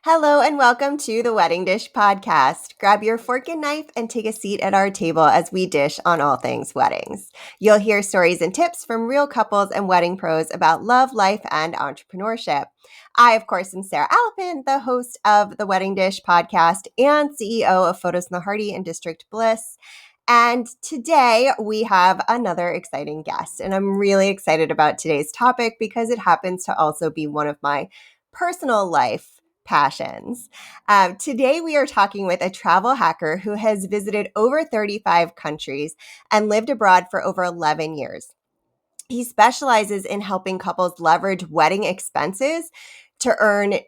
Hello and welcome to the Wedding Dish Podcast. Grab your fork and knife and take a seat at our table as we dish on all things weddings. You'll hear stories and tips from real couples and wedding pros about love, life, and entrepreneurship. I, of course, am Sarah Alpin, the host of the Wedding Dish Podcast and CEO of Photos in the Harty and District Bliss. And today we have another exciting guest. And I'm really excited about today's topic because it happens to also be one of my personal life passions. Today, we are talking with a travel hacker who has visited over 35 countries and lived abroad for over 11 years. He specializes in helping couples leverage wedding expenses to earn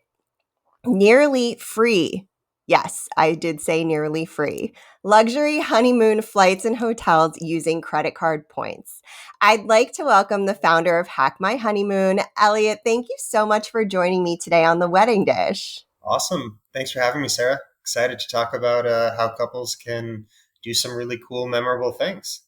nearly free. Yes, I did say nearly free. Luxury honeymoon flights and hotels using credit card points. I'd like to welcome the founder of Hack My Honeymoon, Elliot. Thank you so much for joining me today on The Wedding Dish. Awesome. Thanks for having me, Sarah. Excited to talk about how couples can do some really cool, memorable things.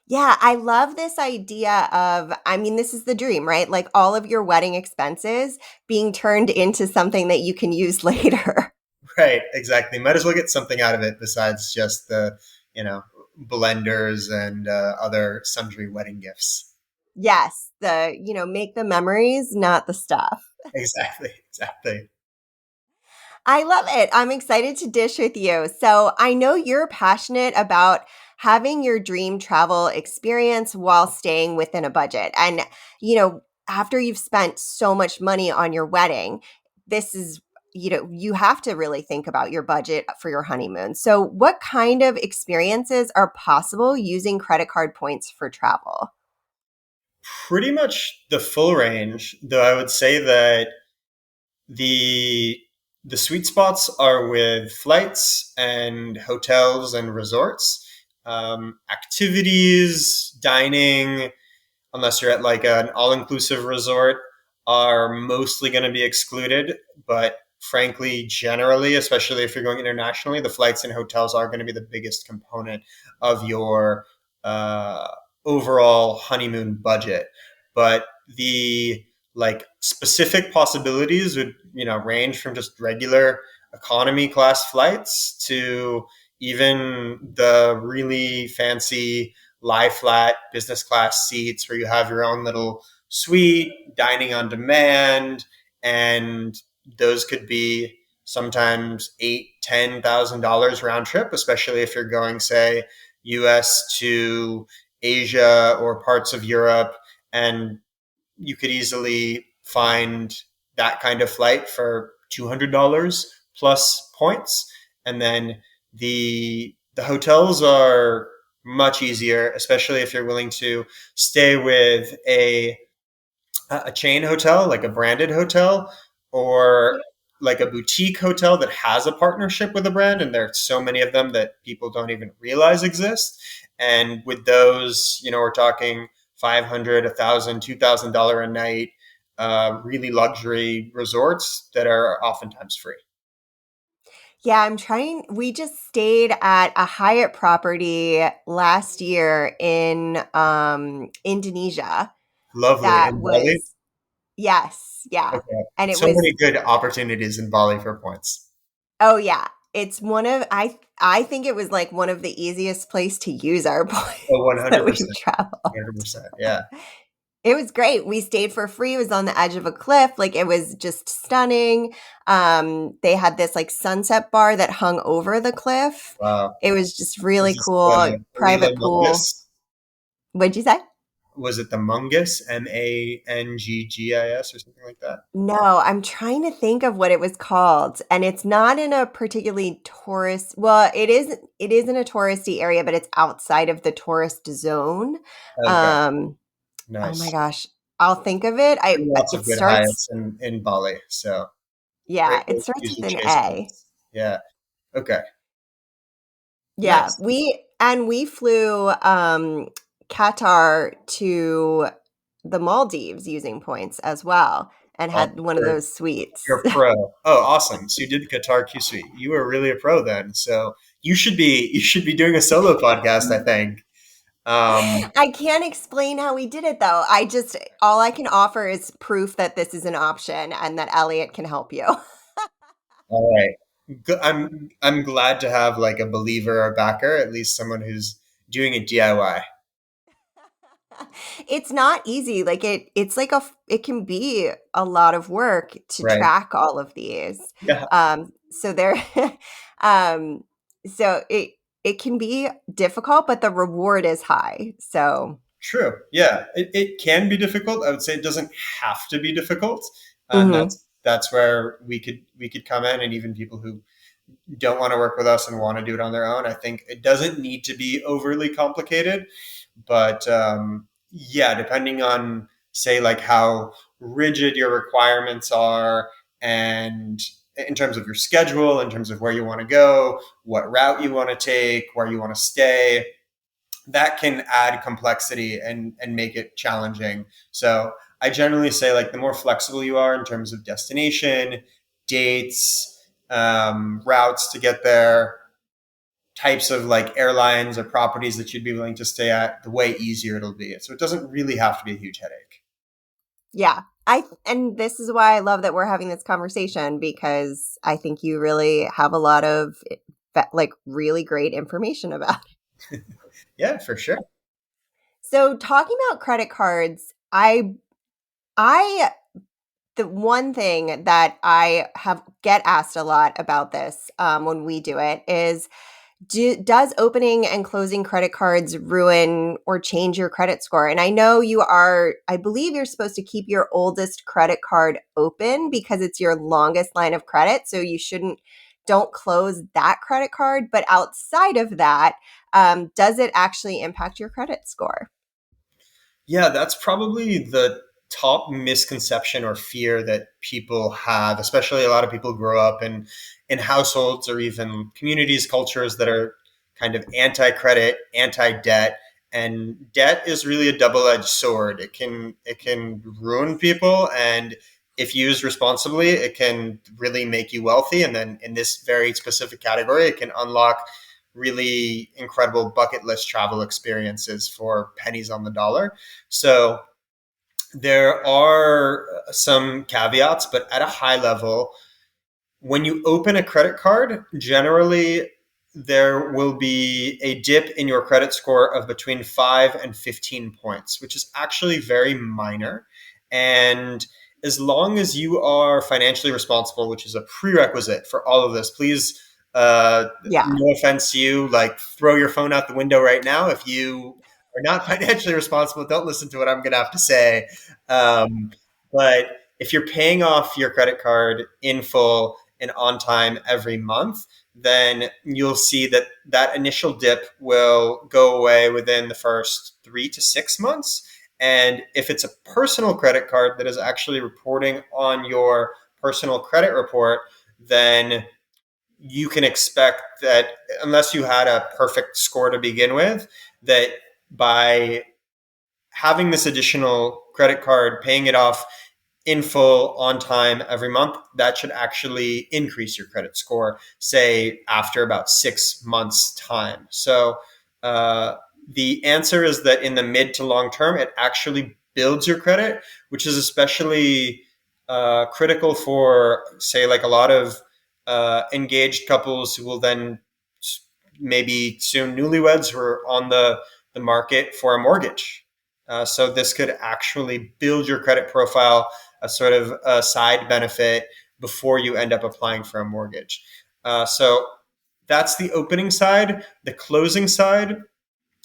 Yeah, I love this idea of, this is the dream, right? Like all of your wedding expenses being turned into something that you can use later. Right, exactly. Might as well get something out of it besides just the, you know, blenders and other sundry wedding gifts. Yes, make the memories, not the stuff. Exactly, exactly. I love it. I'm excited to dish with you. So I know you're passionate about having your dream travel experience while staying within a budget. And, after you've spent so much money on your wedding, this is, you have to really think about your budget for your honeymoon. So what kind of experiences are possible using credit card points for travel? Pretty much the full range, though I would say that the the sweet spots are with flights and hotels and resorts, activities, dining, unless you're at like an all-inclusive resort, are mostly going to be excluded. But frankly, generally, especially if you're going internationally, the flights and hotels are going to be the biggest component of your uh, overall honeymoon budget. But the like specific possibilities would range from just regular economy class flights to even the really fancy lie flat business class seats where you have your own little suite, dining on demand, and those could be sometimes $8,000-10,000 round trip, especially if you're going, say, US to Asia or parts of Europe, and you could easily find that kind of flight for $200 plus points. And then the hotels are much easier, especially if you're willing to stay with a chain hotel, like a branded hotel, or like a boutique hotel that has a partnership with a brand. And there's so many of them that people don't even realize exist. And with those, we're talking 500, 1,000, $2,000 a night, really luxury resorts that are oftentimes free. Yeah, we just stayed at a Hyatt property last year in Indonesia. Lovely. That In Bali? was, yes, yeah. Okay. And it So was, many good opportunities in Bali for points. oh yeah, it's I think it was like one of the easiest place to use our Oh, points that we've 100%. traveled. 100%. Yeah. It was great. We stayed for free. It was on the edge of a cliff. Like it was just stunning. They had this like sunset bar that hung over the cliff. Wow. It was just really Is this cool. the Lila Private pool. Mungus? What'd you say? Was it the Mungus, Manggis, or something like that? No, I'm trying to think of what it was called. And it's not in a particularly tourist, well, it is in a touristy area, but it's outside of the tourist zone. Okay, Um, oh my nice. gosh. I'll think of it. Lots It of good starts, Hyatts in Bali, so yeah, great it way to starts with usually an chase A. points. Yeah. Okay. Yeah, Nice. we flew Qatar to the Maldives using points as well and Oh, had one of those suites. you're a pro. Oh, awesome. So you did Qatar Q Suite. You were really a pro then. So you should be doing a solo podcast, I think. Um, I can't explain how we did it though. All I can offer is proof that this is an option and that Elliot can help you. All right. I'm glad to have like a believer or backer, at least someone who's doing a DIY. It's not easy. Like it's like it can be a lot of work to Right. track all of these. Yeah. So there, um, so it can be difficult, but the reward is high. So, True. Yeah. It can be difficult. I would say it doesn't have to be difficult. And mhm. that's where we could come in, and even people who don't want to work with us and want to do it on their own. I think it doesn't need to be overly complicated, but yeah, depending on say like how rigid your requirements are, and in terms of your schedule, in terms of where you want to go, what route you want to take, where you want to stay, that can add complexity and make it challenging. So I generally say like the more flexible you are in terms of destination, dates, routes to get there, types of like airlines or properties that you'd be willing to stay at, the way easier it'll be. So it doesn't really have to be a huge headache. Yeah. And this is why I love that we're having this conversation because I think you really have a lot of like really great information about it. Yeah, for sure. So talking about credit cards, I the one thing that I have get asked a lot about this when we do it is does opening and closing credit cards ruin or change your credit score? And I know I believe you're supposed to keep your oldest credit card open because it's your longest line of credit. So don't close that credit card. But outside of that, does it actually impact your credit score? Yeah, that's probably the top misconception or fear that people have, especially a lot of people grow up in households or even communities, cultures that are kind of anti-credit, anti-debt. And debt is really a double-edged sword. It can ruin people, and if used responsibly, it can really make you wealthy. And then in this very specific category, it can unlock really incredible bucket list travel experiences for pennies on the dollar. So there are some caveats, but at a high level, when you open a credit card, generally there will be a dip in your credit score of between 5 and 15 points, which is actually very minor. And as long as you are financially responsible, which is a prerequisite for all of this, please, Yeah. no offense to you, like throw your phone out the window right now. If you are not financially responsible, don't listen to what I'm going to have to say. Um, but if you're paying off your credit card in full and on time every month, then you'll see that that initial dip will go away within the first 3 to 6 months. And if it's a personal credit card that is actually reporting on your personal credit report, then you can expect that unless you had a perfect score to begin with, that by having this additional credit card, paying it off in full on time every month, that should actually increase your credit score, say after about 6 months time. So uh, the answer is that in the mid to long term, it actually builds your credit, which is especially critical for say like a lot of engaged couples who will then maybe soon newlyweds who are on the market for a mortgage. So this could actually build your credit profile, a sort of a side benefit before you end up applying for a mortgage. So that's the opening side. The closing side,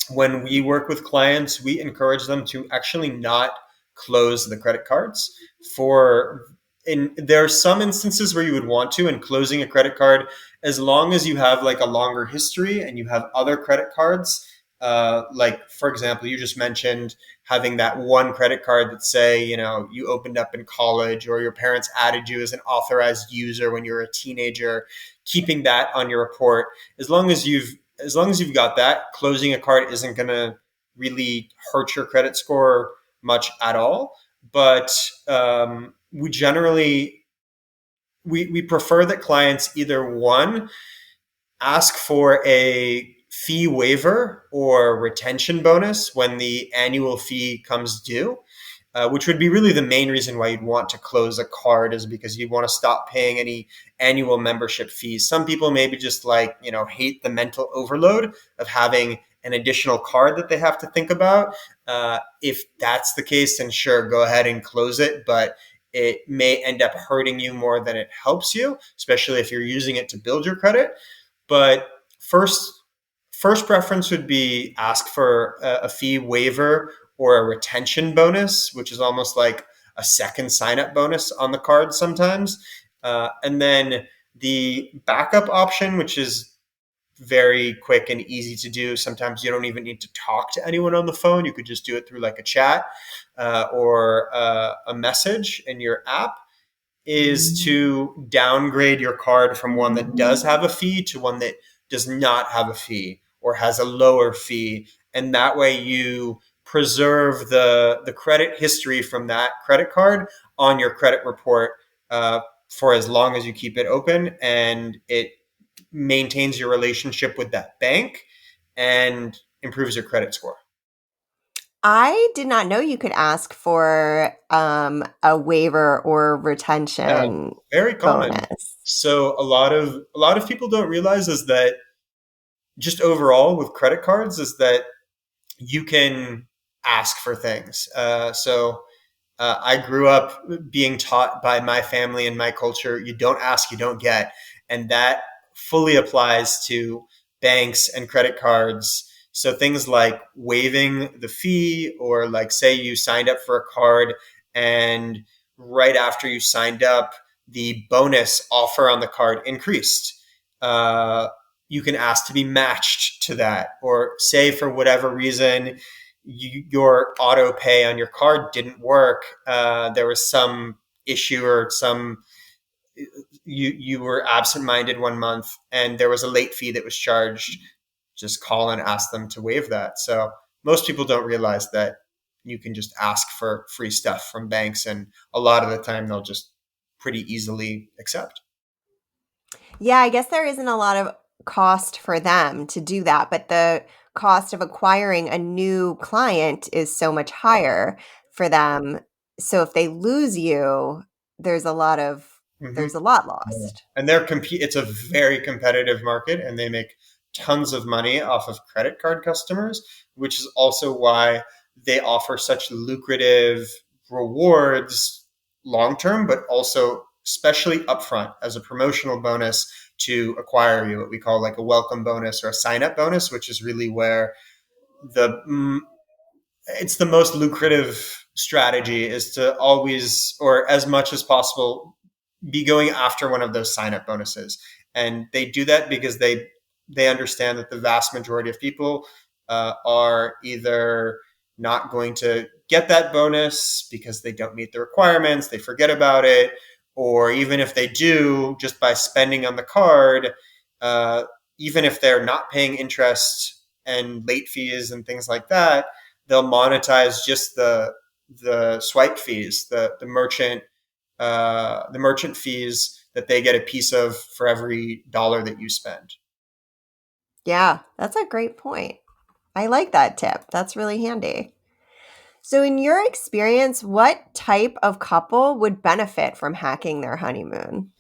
when we work with clients, we encourage them to actually not close the credit cards. For in there are some instances where you would want to, in closing a credit card, as long as you have like a longer history and you have other credit cards. Like for example, you just mentioned having that one credit card that say you opened up in college, or your parents added you as an authorized user when you were a teenager. Keeping that on your report, as long as you've got that, closing a card isn't going to really hurt your credit score much at all. But we generally we prefer that clients either one ask for a fee waiver or retention bonus when the annual fee comes due. which would be really the main reason why you'd want to close a card, is because you want to stop paying any annual membership fees. Some people maybe just like, hate the mental overload of having an additional card that they have to think about. If that's the case, then sure, go ahead and close it. But it may end up hurting you more than it helps you, especially if you're using it to build your credit. But first preference would be ask for a fee waiver or a retention bonus, which is almost like a second sign up bonus on the card sometimes. And then the backup option, which is very quick and easy to do. Sometimes you don't even need to talk to anyone on the phone. You could just do it through like a chat or a message in your app, is to downgrade your card from one that does have a fee to one that does not have a fee or has a lower fee. And that way you preserve the credit history from that credit card on your credit report for as long as you keep it open, and it maintains your relationship with that bank and improves your credit score. I did not know you could ask for a waiver or Yeah, retention very common. bonus. So a lot of people don't realize is that just overall with credit cards is that you can ask for things. I grew up being taught by my family and my culture, you don't ask, you don't get. And that fully applies to banks and credit cards. So things like waiving the fee, or like say you signed up for a card and right after you signed up, the bonus offer on the card increased. Uh, you can ask to be matched to that. Or say for whatever reason, your auto pay on your card didn't work. There was some issue or you were absent-minded one month and there was a late fee that was charged. Just call and ask them to waive that. So most people don't realize that you can just ask for free stuff from banks, and a lot of the time they'll just pretty easily accept. Yeah, I guess there isn't a lot of cost for them to do that, but the cost of acquiring a new client is so much higher for them. So if they lose you, there's a lot of Mm-hmm. there's a lot Yeah. lost. And it's a very competitive market, and they make tons of money off of credit card customers, which is also why they offer such lucrative rewards long term, but also especially upfront as a promotional bonus to acquire you, what we call like a welcome bonus or a sign up bonus, which is really where the it's the most lucrative strategy, is to always, or as much as possible, be going after one of those sign up bonuses. And they do that because they understand that the vast majority of people are either not going to get that bonus because they don't meet the requirements, they forget about it, or even if they do, just by spending on the card, uh, even if they're not paying interest and late fees and things like that, they'll monetize just the swipe fees, the merchant fees that they get a piece of for every dollar that you spend. Yeah, that's a great point. I like that tip. That's really handy. So in your experience, what type of couple would benefit from hacking their honeymoon?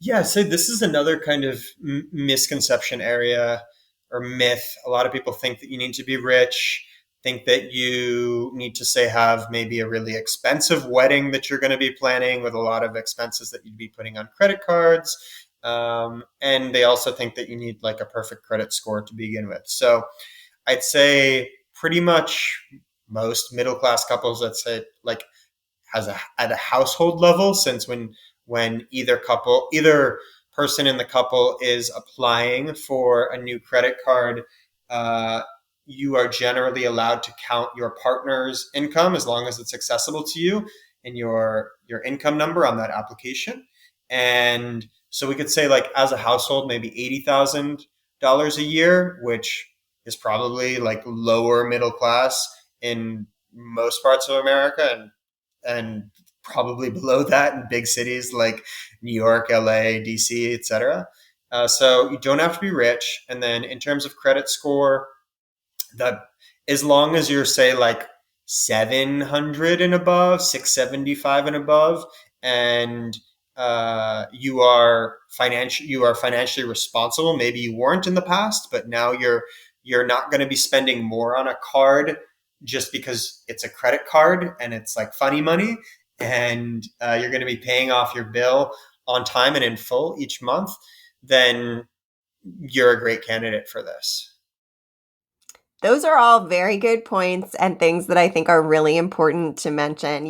Yeah, so this is another kind of misconception area or myth. A lot of people think that you need to be rich, think that you need to, say, have maybe a really expensive wedding that you're going to be planning with a lot of expenses that you'd be putting on credit cards. And they also think that you need like a perfect credit score to begin with. So I'd say pretty much most middle class couples, let's say, like at a household level, since when either person in the couple is applying for a new credit card, uh, you are generally allowed to count your partner's income as long as it's accessible to you and your income number on that application. And so we could say, like, as a household, maybe $80,000 a year, which is probably like lower middle class in most parts of America, and probably below that in big cities like New York, LA, DC, etc. So you don't have to be rich. And then in terms of credit score, that as long as you're, say, like 700 and above, 675 and above, and you are financially responsible. Maybe you weren't in the past, but now you're not going to be spending more on a card just because it's a credit card and it's like funny money, and you're going to be paying off your bill on time and in full each month. Then you're a great candidate for this. Those are all very good points and things that I think are really important to mention,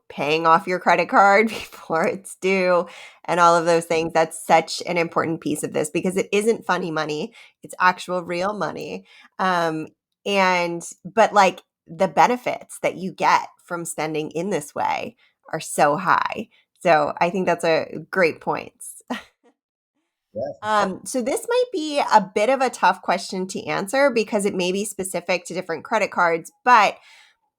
paying off your credit card before it's due and all of those things. That's such an important piece of this because it isn't funny money, it's actual real money. Um, but like the benefits that you get from spending in this way are so high. So I think that's a great point. Yeah. So this might be a bit of a tough question to answer because it may be specific to different credit cards, but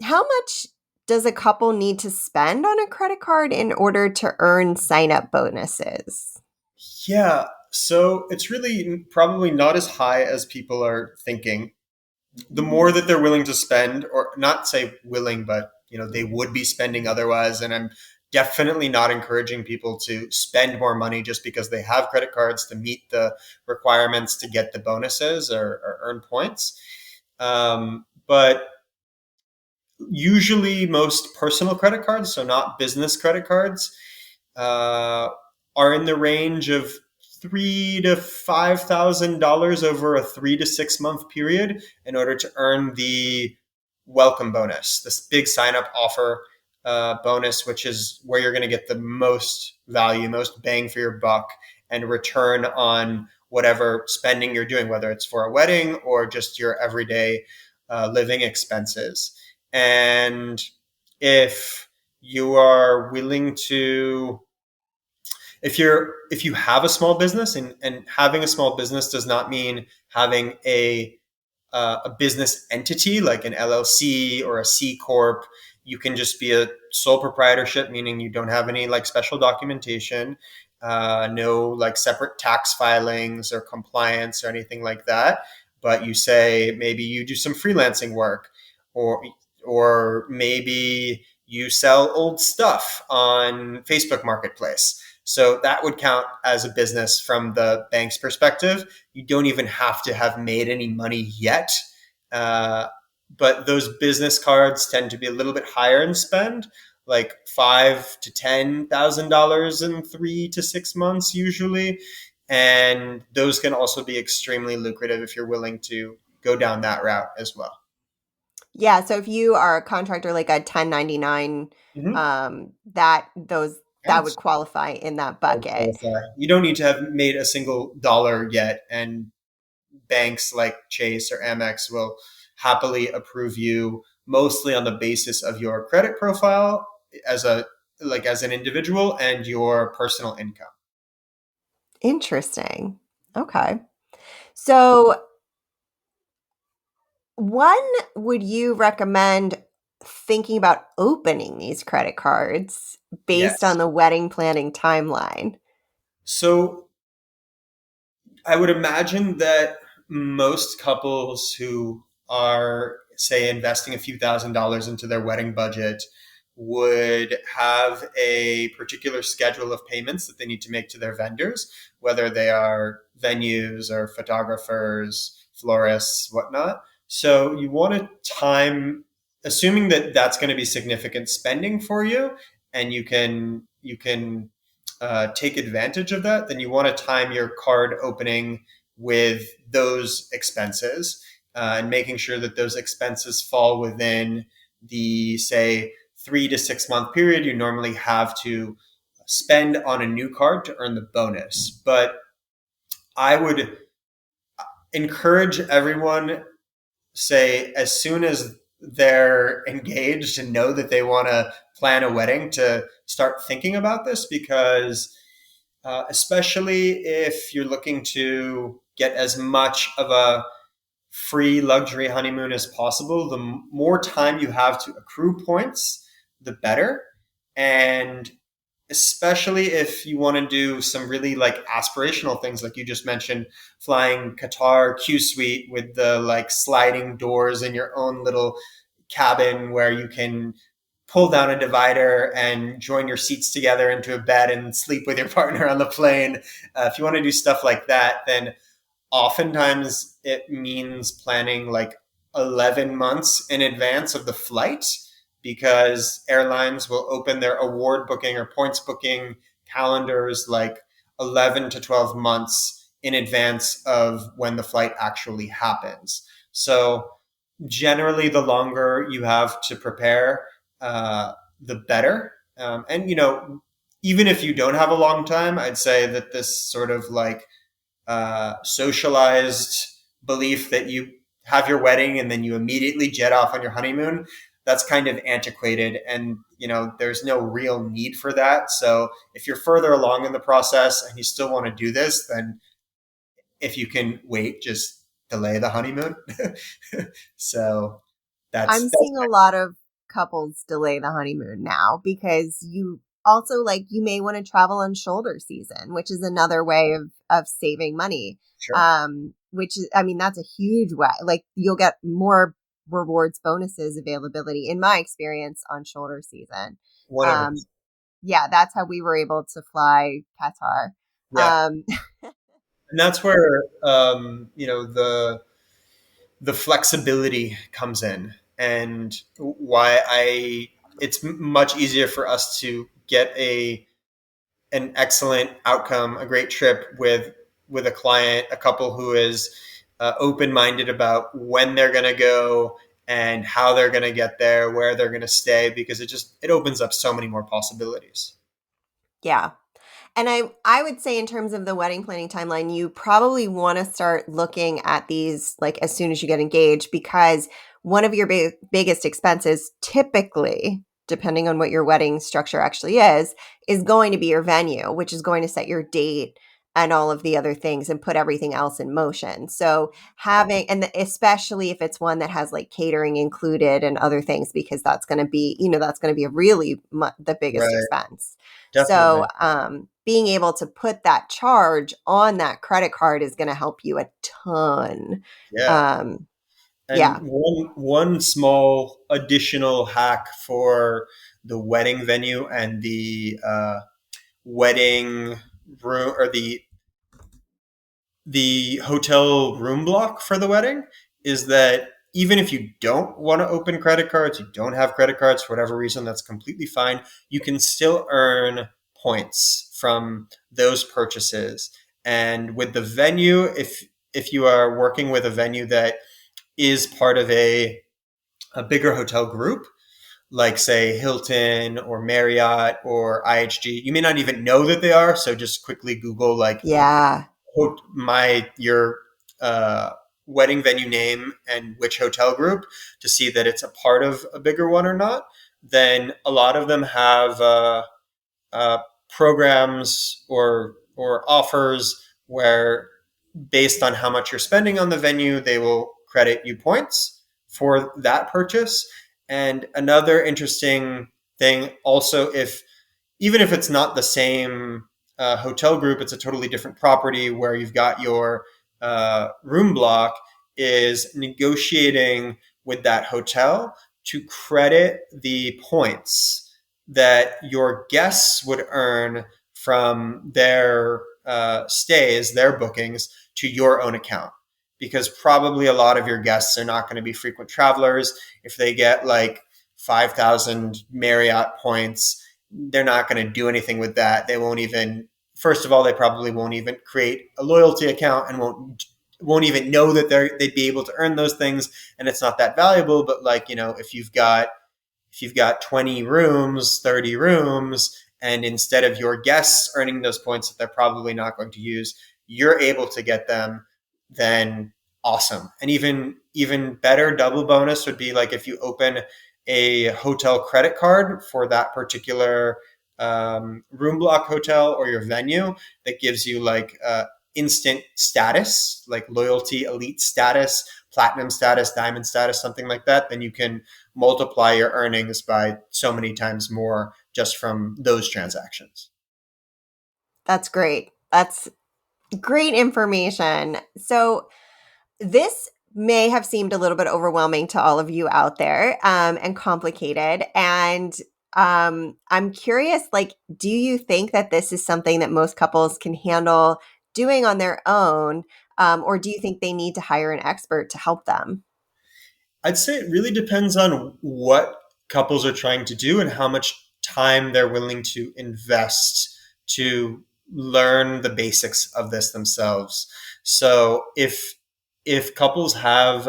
how much does a couple need to spend on a credit card in order to earn sign-up bonuses? Yeah. So it's really probably not as high as people are thinking. The more that they're willing to spend, or not say willing, but they would be spending otherwise. And I'm definitely not encouraging people to spend more money just because they have credit cards to meet the requirements to get the bonuses or earn points. But usually most personal credit cards, so not business credit cards, uh, are in the range of $3,000 to $5,000 over a 3 to 6 month period in order to earn the welcome bonus, this big sign up offer bonus, which is where you're going to get the most value, most bang for your buck, and return on whatever spending you're doing, whether it's for a wedding or just your everyday living expenses. And if you are willing to if you have a small business, and having a small business does not mean having a business entity like an LLC or a C corp. You can just be a sole proprietorship, meaning you don't have any like special documentation, no like separate tax filings or compliance or anything like that. But you say maybe you do some freelancing work, or maybe you sell old stuff on Facebook Marketplace. So that would count as a business from the bank's perspective. You don't even have to have made any money yet. Uh, but those business cards tend to be a little bit higher in spend, like $5,000 to $10,000 in 3 to 6 months usually. And those can also be extremely lucrative if you're willing to go down that route as well. Yeah, so if you are a contractor like a 1099, Mm-hmm. that would qualify in that bucket. You don't need to have made a single dollar yet, and banks like Chase or Amex will happily approve you mostly on the basis of your credit profile as as an individual and your personal income. Interesting. Okay. So, when would you recommend thinking about opening these credit cards based Yes. on the wedding planning timeline? So I would imagine that most couples who are, say, investing a few $1,000s into their wedding budget would have a particular schedule of payments that they need to make to their vendors, whether they are venues or photographers, florists, whatnot. So you want to time, assuming that that's going to be significant spending for you, and you can take advantage of that, then you want to time your card opening with those expenses, and making sure that those expenses fall within the, say, 3 to 6 month period you normally have to spend on a new card to earn the bonus. But I would encourage everyone, say, as soon as they're engaged and know that they want to plan a wedding, to start thinking about this, because especially if you're looking to get as much of a free luxury honeymoon as possible, the more time you have to accrue points, the better. And especially if you want to do some really like aspirational things, like you just mentioned, flying Qatar Q suite with the like sliding doors and your own little cabin where you can pull down a divider and join your seats together into a bed and sleep with your partner on the plane. If you want to do stuff like that, then oftentimes it means planning like 11 months in advance of the flight, because airlines will open their award booking or points booking calendars like 11 to 12 months in advance of when the flight actually happens. So generally, the longer you have to prepare, the better. And, even if you don't have a long time, I'd say that this sort of like socialized belief that you have your wedding and then you immediately jet off on your honeymoon, that's kind of antiquated, and there's no real need for that. So if you're further along in the process and you still want to do this, then if you can wait, just delay the honeymoon. So I'm that's seeing a lot of couples delay the honeymoon now because you also like you may want to travel on shoulder season, which is another way of saving money. sure. Which is, I mean, that's a huge way. Like you'll get more rewards, bonuses, availability in my experience on shoulder season. 100%. Um, yeah, that's how we were able to fly Qatar. Yeah, Um, and that's where the flexibility comes in, and why I it's much easier for us to get an excellent outcome, a great trip with a client, a couple who is open minded about when they're going to go and how they're going to get there, where they're going to stay, because it opens up so many more possibilities. yeah. And I would say in terms of the wedding planning timeline, you probably want to start looking at these like as soon as you get engaged, because one of your biggest expenses typically, depending on what your wedding structure actually is going to be your venue, which is going to set your date and all of the other things and put everything else in motion. So having, and especially if it's one that has like catering included and other things, because that's going to be, that's going to be a really the biggest Right. expense. So, Definitely. being able to put that charge on that credit card is going to help you a ton. Yeah. Um, And yeah, one small additional hack for the wedding venue and the wedding room, or the hotel room block for the wedding, is that even if you don't want to open credit cards, you don't have credit cards for whatever reason, that's completely fine. You can still earn points from those purchases. And with the venue, if you are working with a venue that is part of a bigger hotel group, like say Hilton or Marriott or IHG, you may not even know that they are. So just quickly Google like yeah, your uh, wedding venue name and which hotel group to see that it's a part of a bigger one or not. Then a lot of them have uh, programs or offers where, based on how much you're spending on the venue, they will credit you points for that purchase. And another interesting thing, also, if even if it's not the same hotel group, it's a totally different property where you've got your room block, is negotiating with that hotel to credit the points that your guests would earn from their stays, their bookings, to your own account. Because probably a lot of your guests are not going to be frequent travelers. If they get like 5,000 Marriott points, they're not going to do anything with that. They won't even, first of all, they probably won't even create a loyalty account and won't even know that they'd be able to earn those things, and it's not that valuable. But like, if you've got 20 rooms, 30 rooms, and instead of your guests earning those points that they're probably not going to use, you're able to get them, then awesome. And even better, double bonus would be like if you open a hotel credit card for that particular room block hotel or your venue, that gives you like instant status, like loyalty elite status, platinum status, diamond status, something like that. Then you can multiply your earnings by so many times more just from those transactions. that's great. That's great information. So, this may have seemed a little bit overwhelming to all of you out there, and complicated. And I'm curious, like, do you think that this is something that most couples can handle doing on their own? Or do you think they need to hire an expert to help them? I'd say it really depends on what couples are trying to do and how much time they're willing to invest to learn the basics of this themselves. So if couples have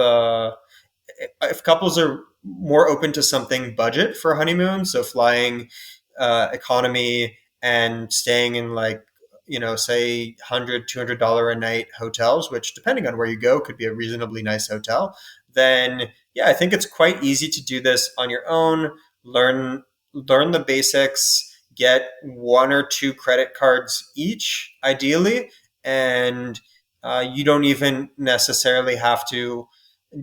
if couples are more open to something budget for a honeymoon, so flying economy and staying in like, say $100 $200 a night hotels, which depending on where you go could be a reasonably nice hotel, then yeah, I think it's quite easy to do this on your own. Learn the basics, get one or two credit cards each ideally, and you don't even necessarily have to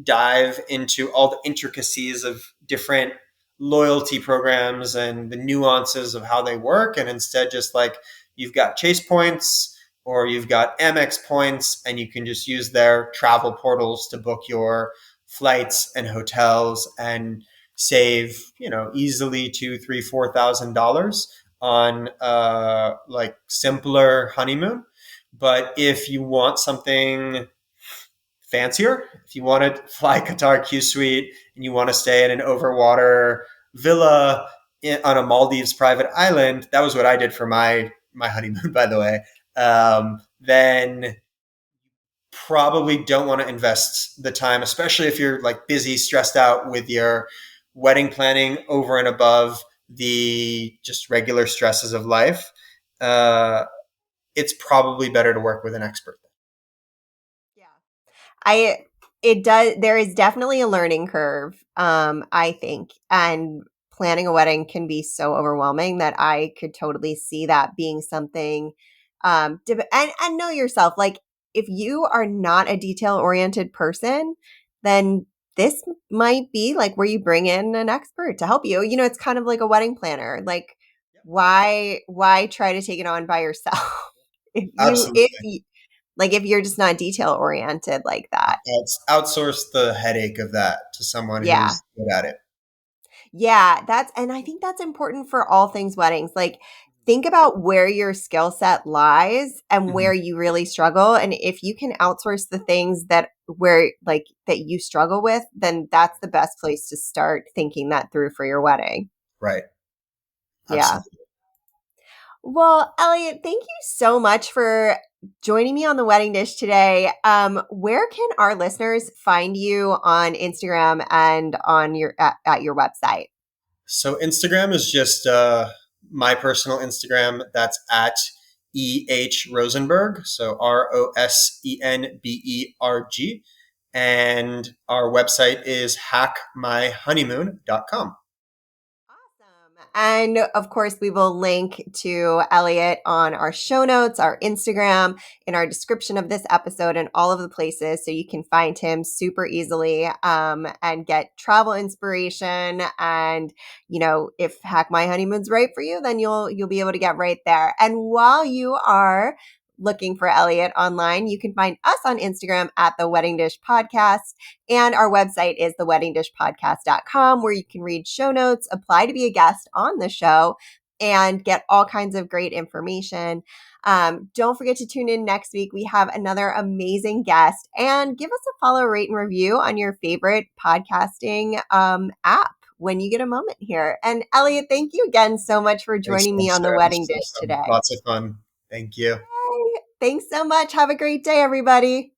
dive into all the intricacies of different loyalty programs and the nuances of how they work, and instead just like you've got Chase points or you've got Amex points, and you can just use their travel portals to book your flights and hotels and save, easily two, three, $4,000 on like simpler honeymoon. But if you want something fancier, if you want to fly Qatar Q Suite and you want to stay in an overwater villa on a Maldives private island, that was what I did for my honeymoon, by the way. Then probably don't want to invest the time, especially if you're like busy, stressed out with your wedding planning over and above the just regular stresses of life. Uh, it's probably better to work with an expert. Yeah. I it does there is definitely a learning curve, I think. And planning a wedding can be so overwhelming that I could totally see that being something, and know yourself. Like, if you are not a detail oriented person, then this might be like where you bring in an expert to help you. It's kind of like a wedding planner. Like, why try to take it on by yourself? If Absolutely. you like, if you're just not detail oriented like that. Let's outsource the headache of that to someone Yeah. who's good at it. Yeah, and I think that's important for all things weddings. Like, think about where your skill set lies and Mhm. where you really struggle. And if you can outsource the things that you struggle with, then that's the best place to start thinking that through for your wedding. Right. Yeah. Absolutely. Well, Elliot, thank you so much for joining me on the wedding dish today. Where can our listeners find you on Instagram and on at your website? So Instagram is just my personal Instagram. That's at Rosenberg. So Rosenberg. And our website is hackmyhoneymoon.com. Awesome. And of course, we will link to Elliot on our show notes, our Instagram, in our description of this episode, and all of the places so you can find him super easily, and get travel inspiration. And if Hack My Honeymoon's right for you, then you'll be able to get right there. And while you are looking for Elliot online, you can find us on Instagram at the Wedding Dish Podcast. And our website is theweddingdishpodcast.com, where you can read show notes, apply to be a guest on the show, and get all kinds of great information. Don't forget to tune in next week. We have another amazing guest, and give us a follow, rate, and review on your favorite podcasting app when you get a moment here. And Elliot, thank you again so much for Thanks so joining me much, on the Sarah. This wedding was dish awesome. today. Lots of fun. Thank you. Yay. Thanks so much. Have a great day, everybody.